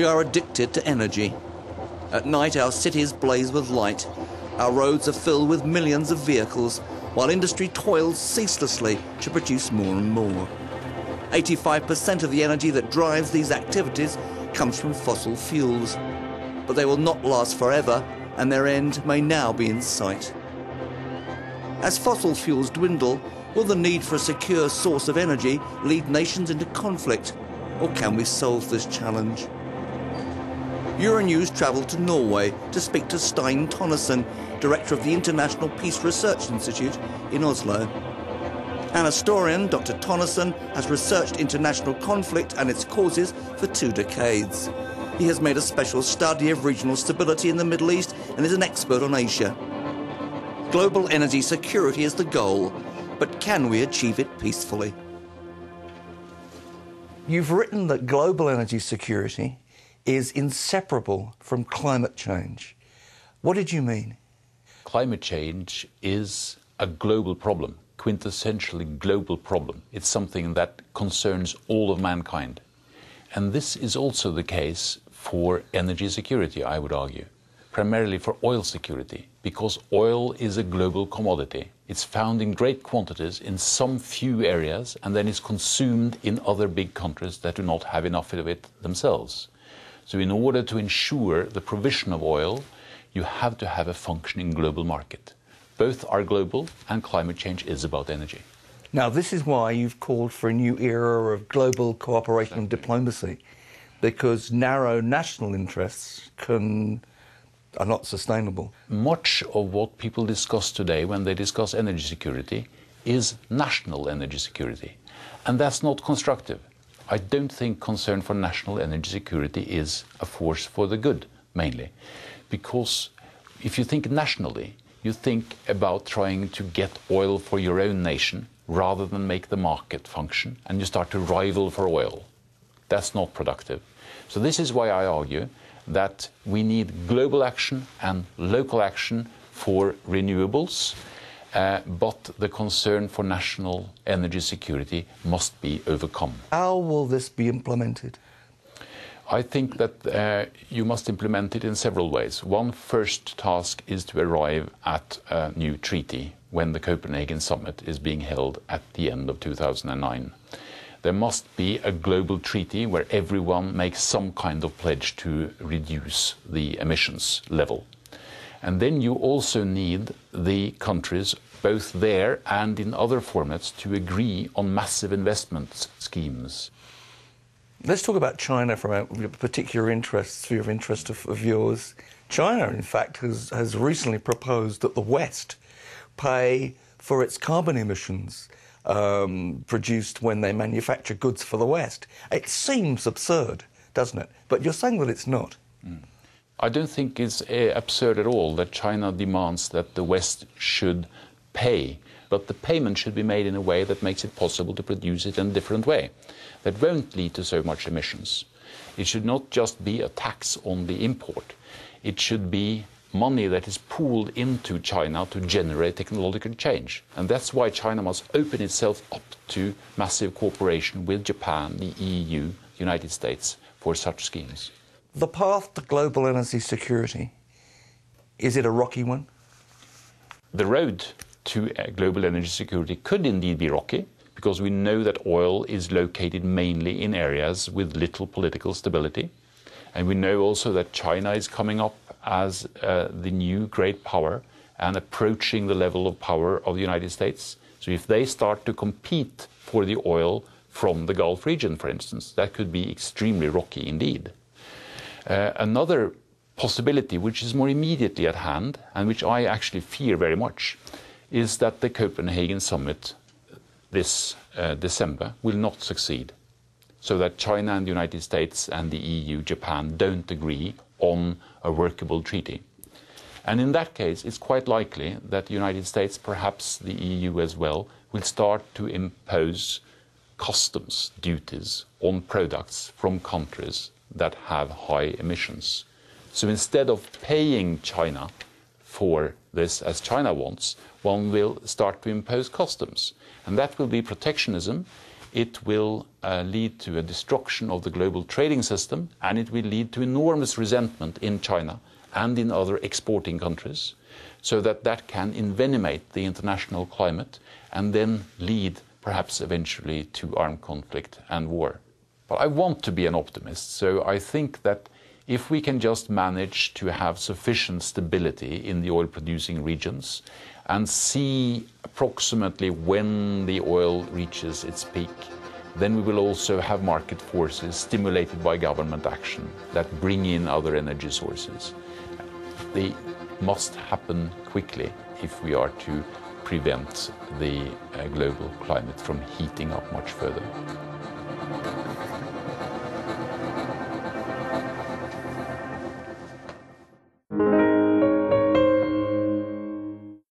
We are addicted to energy. At night, our cities blaze with light. Our roads are filled with millions of vehicles, while industry toils ceaselessly to produce more and more. 85% of the energy that drives these activities comes from fossil fuels. But they will not last forever, and their end may now be in sight. As fossil fuels dwindle, will the need for a secure source of energy lead nations into conflict? Or can we solve this challenge? Euronews travelled to Norway to speak to Stein Tonnesson, director of the International Peace Research Institute in Oslo. An historian, Dr. Tonnesson has researched international conflict and its causes for 2 decades. He has made a special study of regional stability in the Middle East and is an expert on Asia. Global energy security is the goal, but can we achieve it peacefully? You've written that global energy security is inseparable from climate change. What did you mean? Climate change is a global problem, quintessentially global problem. It's something that concerns all of mankind. And this is also the case for energy security, I would argue, primarily for oil security, because oil is a global commodity. It's found in great quantities in some few areas and then is consumed in other big countries that do not have enough of it themselves. So in order to ensure the provision of oil, you have to have a functioning global market. Both are global, and climate change is about energy. Now, this is why you've called for a new era of global cooperation and diplomacy, because narrow national interests are not sustainable. Much of what people discuss today when they discuss energy security is national energy security, and that's not constructive. I don't think concern for national energy security is a force for the good, mainly. Because if you think nationally, you think about trying to get oil for your own nation rather than make the market function, and you start to rival for oil. That's not productive. So this is why I argue that we need global action and local action for renewables, but the concern for national energy security must be overcome. How will this be implemented? I think that you must implement it in several ways. One first task is to arrive at a new treaty when the Copenhagen summit is being held at the end of 2009. There must be a global treaty where everyone makes some kind of pledge to reduce the emissions level. And then you also need the countries, both there and in other formats, to agree on massive investment schemes. Let's talk about China from a particular sphere of interest of yours. China, in fact, has recently proposed that the West pay for its carbon emissions produced when they manufacture goods for the West. It seems absurd, doesn't it? But you're saying that it's not. I don't think it's absurd at all that China demands that the West should pay, but the payment should be made in a way that makes it possible to produce it in a different way, that won't lead to so much emissions. It should not just be a tax on the import. It should be money that is pooled into China to generate technological change. And that's why China must open itself up to massive cooperation with Japan, the EU, the United States, for such schemes. The path to global energy security, is it a rocky one? The road to global energy security could indeed be rocky, because we know that oil is located mainly in areas with little political stability. And we know also that China is coming up as the new great power and approaching the level of power of the United States. So if they start to compete for the oil from the Gulf region, for instance, that could be extremely rocky indeed. Another possibility, which is more immediately at hand, and which I actually fear very much, is that the Copenhagen summit this December will not succeed, so that China and the United States and the EU, Japan, don't agree on a workable treaty. And in that case, it's quite likely that the United States, perhaps the EU as well, will start to impose customs duties on products from countries that have high emissions. So instead of paying China for this as China wants, one will start to impose customs. And that will be protectionism. it will lead to a destruction of the global trading system, and it will lead to enormous resentment in China and in other exporting countries, so that can envenomate the international climate and then lead perhaps eventually to armed conflict and war. But I want to be an optimist, so I think that if we can just manage to have sufficient stability in the oil-producing regions and see approximately when the oil reaches its peak, then we will also have market forces stimulated by government action that bring in other energy sources. They must happen quickly if we are to prevent the global climate from heating up much further.